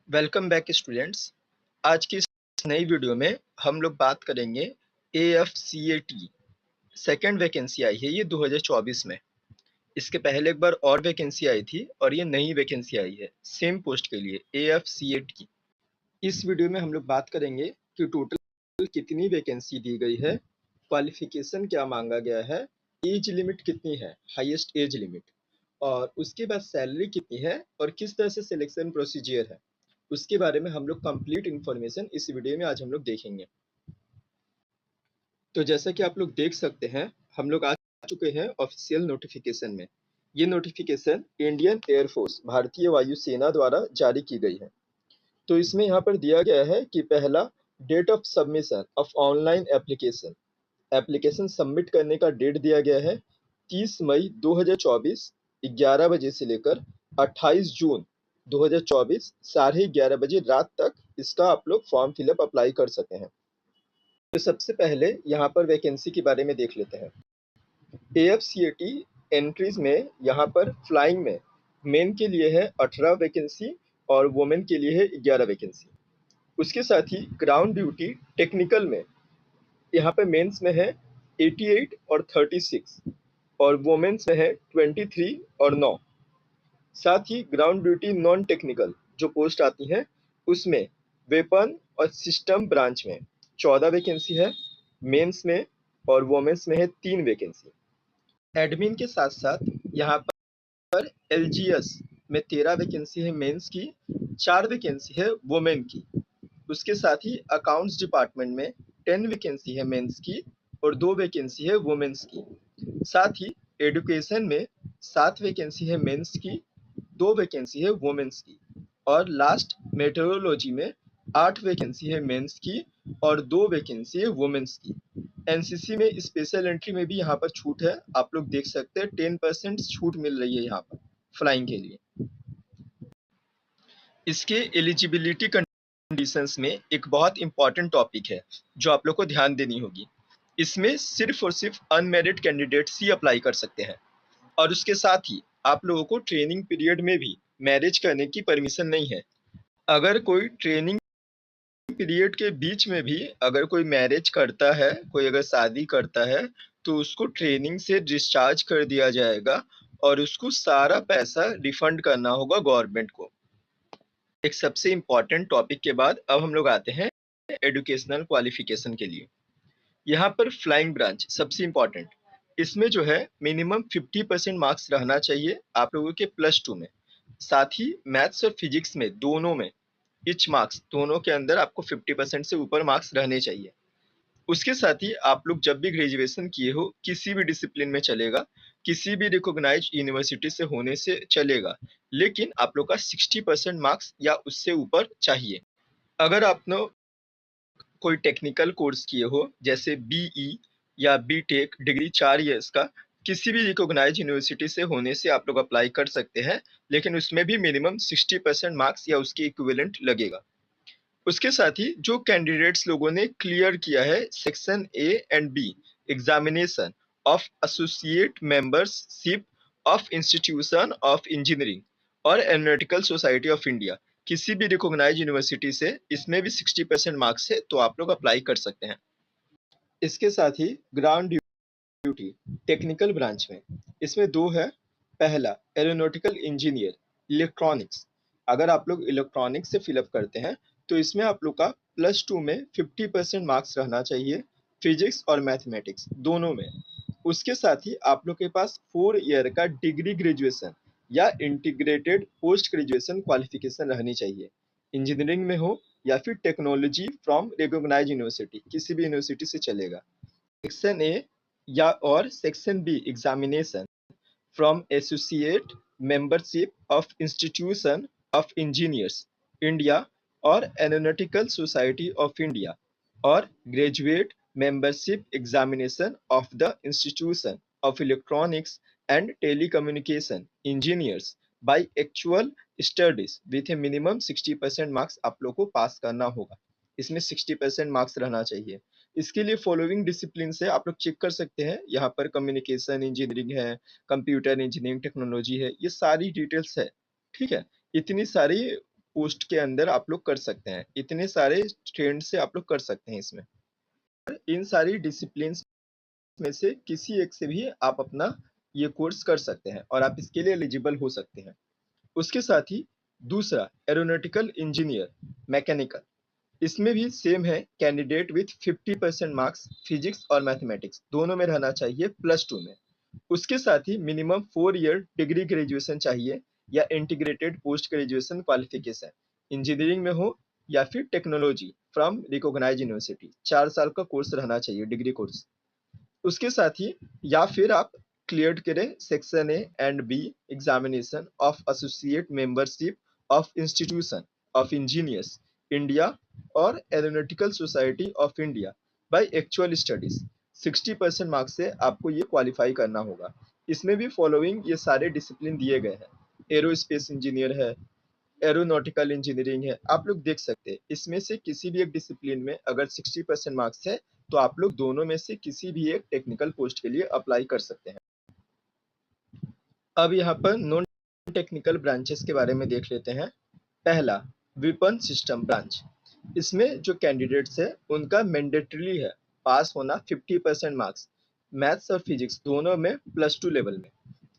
Welcome back students. आज की इस नई वीडियो में हम लोग बात करेंगे AFCAT। सेकंड वैकेंसी आई है ये 2024 में। इसके पहले एक बार और वैकेंसी आई थी और ये नई वैकेंसी आई है सेम पोस्ट के लिए AFCAT की। इस वीडियो में हम लोग बात करेंगे कि टोटल कितनी वैकेंसी दी गई है, क्वालिफिकेशन क्या मांगा गया है, एज लिमिट कितनी है, हाईएस्ट एज लिमिट, और उसके बाद सैलरी कितनी है और किस तरह से सिलेक्शन प्रोसीजर है, उसके बारे में हम लोग कंप्लीट इन्फॉर्मेशन इस वीडियो में आज हम लोग देखेंगे। तो जैसा कि आप लोग देख सकते हैं, हम लोग आ चुके हैं ऑफिशियल नोटिफिकेशन में। ये नोटिफिकेशन इंडियन एयरफोर्स भारतीय वायुसेना द्वारा जारी की गई है। तो इसमें यहाँ पर दिया गया है कि पहला, date of submission of online application. Application submit करने का डेट दिया गया है 30 मई 2024 11 बजे से लेकर 28 जून 2024 11:30 बजे रात तक इसका आप लोग फॉर्म फिलअप अप्लाई कर सकते हैं। तो सबसे पहले यहाँ पर वैकेंसी के बारे में देख लेते हैं। AFCAT एंट्रीज में यहाँ पर फ्लाइंग में मेन के लिए है 18 वैकेंसी और वुमेन के लिए है 11 वैकेंसी। उसके साथ ही ग्राउंड ड्यूटी टेक्निकल में यहाँ पे मेंस में है 88 और 36 और वुमेन्स में है 23 और 9। साथ ही ग्राउंड ड्यूटी नॉन टेक्निकल जो पोस्ट आती हैं उसमें वेपन और सिस्टम ब्रांच में 14 वैकेंसी है मेंस में, और वुमेन्स में है 3 वैकेंसी। एडमिन के साथ साथ यहाँ पर LGS में 13 वैकेंसी है मेंस की, 4 वैकेंसी है वुमेन की। उसके साथ ही अकाउंट्स डिपार्टमेंट में 10 वैकेंसी है मेंस की और 2 वैकेंसी है वुमेन्स की। साथ ही एजुकेशन में 7 वैकेंसी है मेंस की, 2 वैकेंसी है वुमेन्स की। और लास्ट मेट्रोलॉजी में 8 वैकेंसी है मेंस की और 2 वैकेंसी है वुमेन्स की। एनसीसी में स्पेशल एंट्री में भी यहाँ पर छूट है, आप लोग देख सकते हैं 10% छूट मिल रही है यहाँ पर फ्लाइंग के लिए। इसके एलिजिबिलिटी कंडीशंस में एक बहुत इंपॉर्टेंट टॉपिक है जो आप लोग को ध्यान देनी होगी। इसमें सिर्फ और सिर्फ अनमैरिड कैंडिडेट्स ही अप्लाई कर सकते हैं, और उसके साथ ही आप लोगों को ट्रेनिंग पीरियड में भी मैरिज करने की परमिशन नहीं है। अगर कोई ट्रेनिंग पीरियड के बीच में भी अगर कोई मैरिज करता है, कोई अगर शादी करता है, तो उसको ट्रेनिंग से डिस्चार्ज कर दिया जाएगा और उसको सारा पैसा रिफंड करना होगा गवर्नमेंट को। एक सबसे इम्पॉर्टेंट टॉपिक के बाद अब हम लोग आते हैं एजुकेशनल क्वालिफिकेशन के लिए। यहाँ पर फ्लाइंग ब्रांच सबसे इम्पॉर्टेंट, इसमें जो है मिनिमम 50% मार्क्स रहना चाहिए आप लोगों के +2 में। साथ ही मैथ्स और फिजिक्स में दोनों में इच मार्क्स, दोनों के अंदर आपको 50% से ऊपर मार्क्स रहने चाहिए। उसके साथ ही आप लोग जब भी ग्रेजुएशन किए हो किसी भी डिसिप्लिन में चलेगा, किसी भी रिकॉग्नाइज्ड यूनिवर्सिटी से होने से चलेगा, लेकिन आप लोग का 60% मार्क्स या उससे ऊपर चाहिए। अगर आपने कोई टेक्निकल कोर्स किए हो जैसे BE या BTech डिग्री 4 ईयर्स का, किसी भी रिकॉग्नाइज्ड यूनिवर्सिटी से होने से आप लोग अप्लाई कर सकते हैं, लेकिन उसमें भी मिनिमम 60% मार्क्स या उसके इक्विवेलेंट लगेगा। उसके साथ ही जो कैंडिडेट्स लोगों ने क्लियर किया है section A and B examination of associate membership of institution of engineering और एरोनॉटिकल सोसाइटी ऑफ इंडिया, किसी भी रिकॉग्नाइज्ड यूनिवर्सिटी से, इसमें भी 60% मार्क्स है तो आप लोग अप्लाई कर सकते हैं। इसके साथ ही ग्राउंड ड्यूटी टेक्निकल ब्रांच में इसमें 2 है। पहला, एरोनॉटिकल इंजीनियर इलेक्ट्रॉनिक्स। अगर आप लोग इलेक्ट्रॉनिक्स से फिलअप करते हैं तो इसमें आप लोग का +2 में 50% मार्क्स रहना चाहिए, फिजिक्स और मैथमेटिक्स दोनों में। उसके साथ ही आप लोग के पास 4 ईयर का डिग्री ग्रेजुएशन या इंटीग्रेटेड पोस्ट ग्रेजुएशन क्वालिफिकेशन रहनी चाहिए, इंजीनियरिंग में हो या फिर टेक्नोलॉजी फ्रॉम रिकॉग्नाइज्ड यूनिवर्सिटी, किसी भी यूनिवर्सिटी से चलेगा। सेक्शन ए या और section B examination from associate membership of institution of engineers India और एरोनॉटिकल सोसाइटी ऑफ इंडिया और graduate membership examination of the institution of electronics and telecommunication engineers by actual studies with a minimum 60% marks आप लोग को पास करना होगा। इसमें 60% marks रहना चाहिए। इसके लिए फॉलोइंग डिसिप्लिन से आप लोग चेक कर सकते हैं, यहाँ पर कम्युनिकेशन इंजीनियरिंग है, कंप्यूटर इंजीनियरिंग टेक्नोलॉजी है, ये सारी डिटेल्स है। ठीक है, इतनी सारी पोस्ट के अंदर आप लोग कर सकते हैं। इतने सारे ट्रेंड से आप लोग कर सकते हैं इसमें। इन सारी डिसिप्लिन में से किसी एक से भी आप अपना ये कोर्स कर सकते हैं और आप इसके लिए एलिजिबल हो सकते हैं। उसके साथ ही दूसरा एरोनॉटिकल इंजीनियर मैकेनिकल, इसमें भी सेम है, कैंडिडेट विथ 50% मार्क्स फिजिक्स और मैथमेटिक्स दोनों में रहना चाहिए +2 में। उसके साथ ही मिनिमम 4 ईयर डिग्री ग्रेजुएशन चाहिए या integrated post graduation qualification, engineering में हो या फिर टेक्नोलॉजी फ्रॉम रिकॉग्नाइज्ड यूनिवर्सिटी, 4 साल का कोर्स रहना चाहिए, डिग्री कोर्स। उसके साथ ही या फिर आप क्लियर करें section A and B examination of associate membership of institution of engineers India और aeronautical society of India by actual studies. 60% marks से आपको ये क्वालिफाई करना होगा। इसमें भी फॉलोइंग ये सारे डिसिप्लिन दिए गए हैं, एरोस्पेस इंजीनियर है, एरोनॉटिकल इंजीनियरिंग है, आप लोग देख सकते हैं। इसमें से किसी भी एक डिसिप्लिन में अगर 60% मार्क्स है तो आप लोग दोनों में से किसी भी एक टेक्निकल पोस्ट के लिए अप्लाई कर सकते हैं। अब यहाँ पर नॉन टेक्निकल ब्रांचेस के बारे में देख लेते हैं। पहला वेपन सिस्टम ब्रांच, इसमें जो कैंडिडेट्स है उनका मैंडेटरी है पास होना 50% मार्क्स मैथ्स और फिजिक्स दोनों में +2 लेवल में।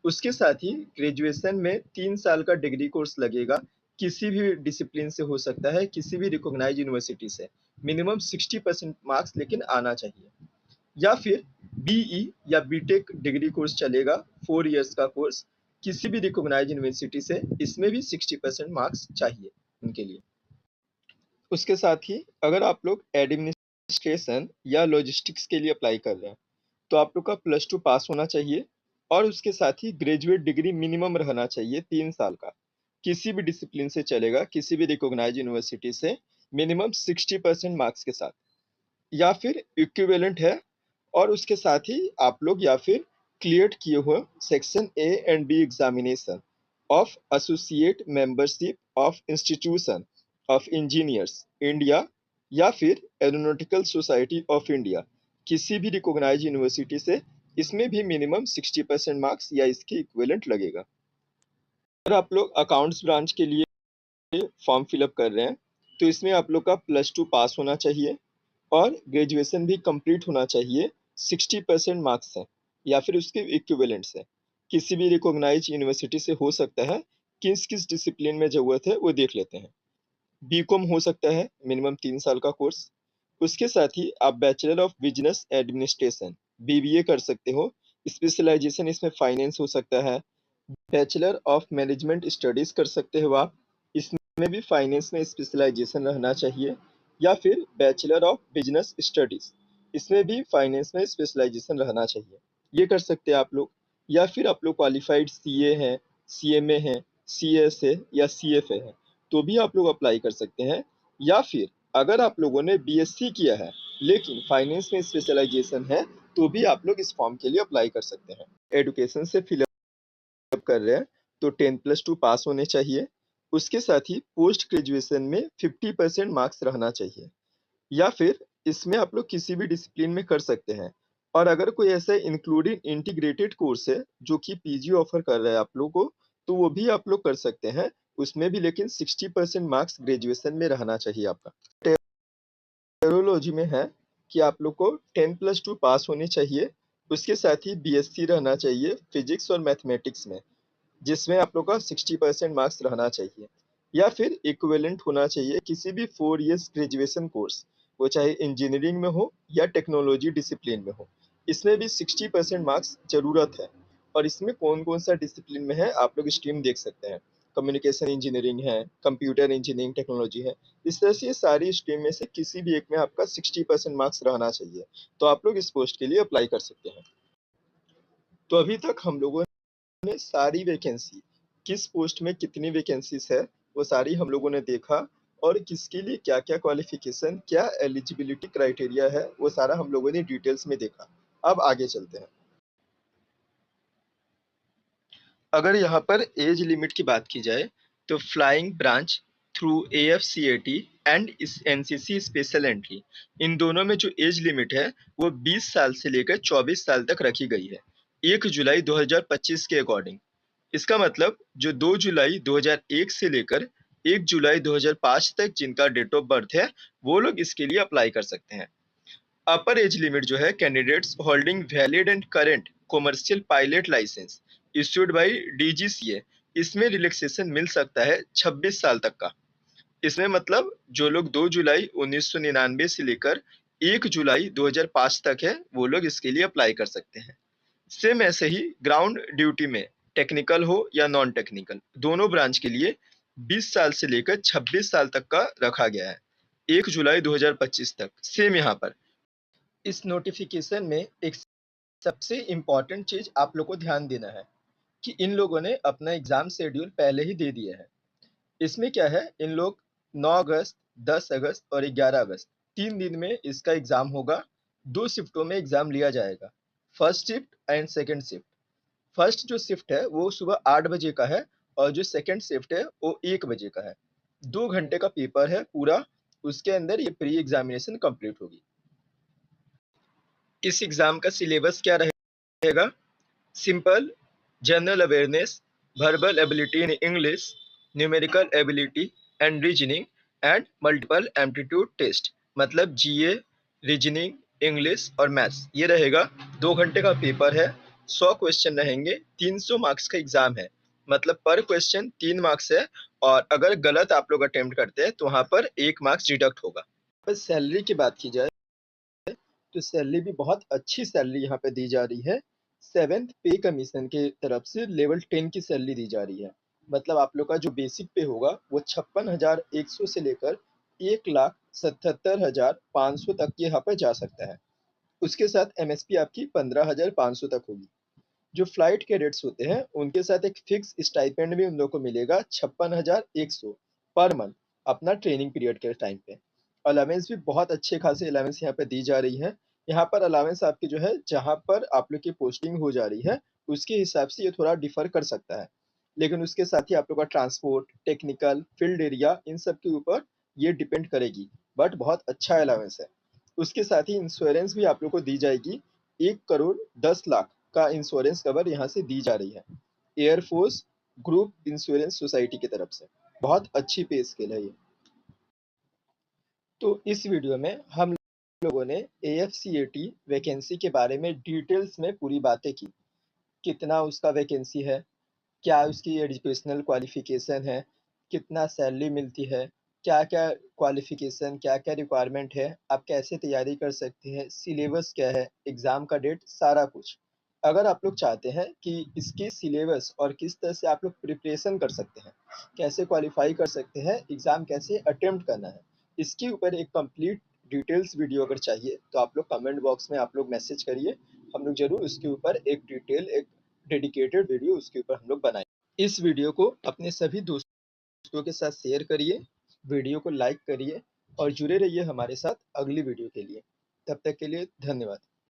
उसके साथ ही ग्रेजुएशन में 3 साल का डिग्री कोर्स लगेगा, किसी भी डिसिप्लिन से हो सकता है, किसी भी रिकॉग्नाइज्ड यूनिवर्सिटी से। मिनिमम 60% मार्क्स लेकिन आना चाहिए। या फिर बीई या बीटेक डिग्री कोर्स चलेगा, 4 इयर्स का कोर्स, किसी भी रिकॉग्नाइज्ड यूनिवर्सिटी से। इसमें भी 60% मार्क्स चाहिए उनके लिए। उसके साथ ही अगर आप लोग एडमिनिस्ट्रेशन या लॉजिस्टिक्स के लिए अप्लाई कर रहे हैं तो आप लोग का +2 पास होना चाहिए और उसके साथ ही ग्रेजुएट डिग्री मिनिमम रहना चाहिए 3 साल का, किसी भी डिसिप्लिन से चलेगा, किसी भी रिकॉग्नाइज्ड यूनिवर्सिटी से, मिनिमम 60% मार्क्स के साथ। या फिर इक्विवेलेंट है और उसके साथ ही आप लोग या फिर क्लियर किए हुए section A and B examination of associate membership of institution of engineers India या फिर एरोनॉटिकल सोसाइटी ऑफ इंडिया, किसी भी रिकॉग्नाइज्ड यूनिवर्सिटी से। इसमें भी मिनिमम 60% मार्क्स या इसके इक्विवेलेंट लगेगा। अगर आप लोग अकाउंट्स ब्रांच के लिए फॉर्म फिलअप कर रहे हैं तो इसमें आप लोग का +2 पास होना चाहिए और ग्रेजुएशन भी कंप्लीट होना चाहिए, 60% मार्क्स है या फिर उसके इक्विवेलेंट से, किसी भी रिकॉग्नाइज्ड यूनिवर्सिटी से हो सकता है। किस किस डिसिप्लिन में ज़रूरत है वो देख लेते हैं। बीकॉम हो सकता है, मिनिमम 3 साल का कोर्स। उसके साथ ही आप bachelor of business administration BBA कर सकते हो, स्पेशलाइजेशन इसमें फाइनेंस हो सकता है। बैचलर ऑफ मैनेजमेंट स्टडीज कर सकते हो आप, इसमें भी फाइनेंस में स्पेशलाइजेशन रहना चाहिए। या फिर बैचलर ऑफ बिजनेस स्टडीज, इसमें भी फाइनेंस में स्पेशलाइजेशन रहना चाहिए, ये कर सकते हैं आप लोग। या फिर आप लोग क्वालिफाइड सीए हैं, सीएमए हैं, सीएस है या सीएफए है तो भी आप लोग अप्लाई कर सकते हैं। या फिर अगर आप लोगों ने बीएससी किया है लेकिन फाइनेंस में स्पेशलाइजेशन है तो भी आप लोग इस फॉर्म के लिए अप्लाई कर सकते हैं। एडुकेशन से फिल कर रहे हैं तो 10+2 पास होने चाहिए। उसके साथ ही पोस्ट ग्रेजुएशन में 50% मार्क्स रहना चाहिए। या फिर इसमें आप लोग किसी भी डिसिप्लिन में कर सकते हैं। और अगर कोई ऐसा इंक्लूडिंग इंटीग्रेटेड कोर्स है जो कि पीजी ऑफर कर रहा है आप लोगों को, तो वो भी आप लोग कर सकते हैं। उसमें भी लेकिन 60% मार्क्स ग्रेजुएशन में रहना चाहिए आपका। टेक्नोलॉजी में है कि आप लोग को 10+2 पास होनी चाहिए। उसके साथ ही बीएससी रहना चाहिए फिजिक्स और मैथमेटिक्स में, जिसमें आप लोग का 60% मार्क्स रहना चाहिए। या फिर इक्विवेलेंट होना चाहिए किसी भी 4 इयर्स ग्रेजुएशन कोर्स, वो चाहे इंजीनियरिंग में हो या टेक्नोलॉजी डिसिप्लिन में हो। इसमें भी 60% मार्क्स ज़रूरत है। और इसमें कौन-कौन सा डिसिप्लिन में है आप लोग स्ट्रीम देख सकते हैं। कम्युनिकेशन इंजीनियरिंग है, कंप्यूटर इंजीनियरिंग टेक्नोलॉजी है। इस तरह से ये सारी स्ट्रीम में से किसी भी एक में आपका 60% मार्क्स रहना चाहिए, तो आप लोग इस पोस्ट के लिए अप्लाई कर सकते हैं। तो अभी तक हम लोगों ने सारी वैकेंसी, किस पोस्ट में कितनी वैकेंसीज है वो सारी हम लोगों ने देखा और किसके लिए क्या क्या क्वालिफिकेशन, क्या एलिजिबिलिटी क्राइटेरिया है वो सारा हम लोगों ने डिटेल्स में देखा। अब आगे चलते हैं। अगर यहाँ पर एज लिमिट की बात की जाए तो flying branch through AFCAT and इस एनसीसी स्पेशल एंट्री, इन दोनों में जो एज लिमिट है वो 20 साल से लेकर 24 साल तक रखी गई है 1 जुलाई 2025 के अकॉर्डिंग। इसका मतलब जो 2 जुलाई 2001 से लेकर 1 जुलाई 2005 तक जिनका डेट ऑफ बर्थ है वो लोग इसके लिए अप्लाई कर सकते हैं। अपर एज लिमिट जो है candidates holding valid and current commercial pilot licence issued by DGCA, इसमें रिलैक्सेशन मिल सकता है 26 साल तक का। इसमें मतलब जो लोग 2 जुलाई 1999 से लेकर 1 जुलाई 2005 तक है वो लोग इसके लिए अप्लाई कर सकते हैं। सेम ऐसे ही ग्राउंड ड्यूटी में टेक्निकल हो या नॉन टेक्निकल दोनों ब्रांच के लिए 20 साल से लेकर 26 साल तक का रखा गया है, 1 जुलाई 2025 तक। सेम यहाँ पर इस नोटिफिकेशन में एक सबसे इम्पॉर्टेंट चीज आप लोग को ध्यान देना है कि इन लोगों ने अपना एग्जाम शेड्यूल पहले ही दे दिया है। इसमें क्या है, इन लोग 9 अगस्त, 10 अगस्त और 11 अगस्त 3 दिन में इसका एग्जाम होगा। 2 शिफ्टों में एग्जाम लिया जाएगा, first shift and second shift. First जो शिफ्ट है वो सुबह 8 बजे का है और जो सेकंड शिफ्ट है वो 1 बजे का है। 2 घंटे का पेपर है पूरा, उसके अंदर ये प्री एग्जामिनेशन कंप्लीट होगी। इस एग्जाम का सिलेबस क्या रहेगा? Simple general awareness, verbal ability in English, numerical ability and reasoning and multiple aptitude test, मतलब जीए, रीजनिंग, इंग्लिश और मैथ्स ये रहेगा। 2 घंटे का पेपर है, 100 क्वेश्चन रहेंगे, 300 मार्क्स का एग्जाम है, मतलब पर क्वेश्चन 3 मार्क्स है और अगर गलत आप लोग अटेम्प्ट करते हैं तो वहां पर 1 मार्क्स डिडक्ट होगा। बस सैलरी की बात की जाए तो सैलरी भी बहुत अच्छी सैलरी यहाँ पे दी जा रही है। 7th पे कमीशन के तरफ से लेवल 10 की सैलरी दी जा रही है। मतलब आप लोग का जो बेसिक पे होगा वो 56,100 से लेकर 1,77,500 तक यहाँ पर जा सकता है। उसके साथ एमएसपी आपकी 15,500 तक होगी। जो फ्लाइट के रेट्स होते हैं उनके साथ एक फिक्स स्टाइपेंड भी उन लोग को मिलेगा 56,100 पर मंथ अपना ट्रेनिंग पीरियड के टाइम पे। अलावेंस भी बहुत अच्छे खासे अलावेंस यहाँ पे दी जा रही है। यहाँ पर अलावेंस आपकी जो है जहाँ पर आप लोग की पोस्टिंग हो जा रही है उसके हिसाब से ये थोड़ा डिफर कर सकता है, लेकिन उसके साथ ही आप लोग का transport, technical, field area in सब के ऊपर ये डिपेंड करेगी, बट बहुत अच्छा अलावेंस है। उसके साथ ही इंश्योरेंस भी आप लोग को दी जाएगी, 1,10,00,000 का इंश्योरेंस कवर यहाँ से दी जा रही है एयरफोर्स ग्रुप इंश्योरेंस सोसाइटी की तरफ से। बहुत अच्छी पे स्केल है ये। तो इस वीडियो में हम लोगों ने AFCAT वैकेंसी के बारे में डिटेल्स में पूरी बातें की। कितना उसका वैकेंसी है, क्या उसकी एजुकेशनल क्वालिफिकेशन है, कितना सैलरी मिलती है, क्या-क्या क्वालिफिकेशन, क्या-क्या रिक्वायरमेंट है, आप कैसे तैयारी कर सकते हैं, सिलेबस क्या है, एग्ज़ाम का डेट, सारा कुछ। अगर आप लोग चाहते हैं कि इसकी सिलेबस और किस तरह से आप लोग प्रिपरेशन कर सकते हैं, कैसे क्वालिफ़ाई कर सकते हैं, एग्ज़ाम कैसे अटेम्प्ट करना है, इसके ऊपर एक कंप्लीट डिटेल्स वीडियो अगर चाहिए तो आप लोग कमेंट बॉक्स में आप लोग मैसेज करिए। हम लोग ज़रूर उसके ऊपर एक डेडिकेटेड वीडियो उसके ऊपर हम लोग बनाएंगे। इस वीडियो को अपने सभी दोस्तों के साथ शेयर करिए, वीडियो को लाइक करिए और जुड़े रहिए हमारे साथ अगली वीडियो के लिए। तब तक के लिए धन्यवाद।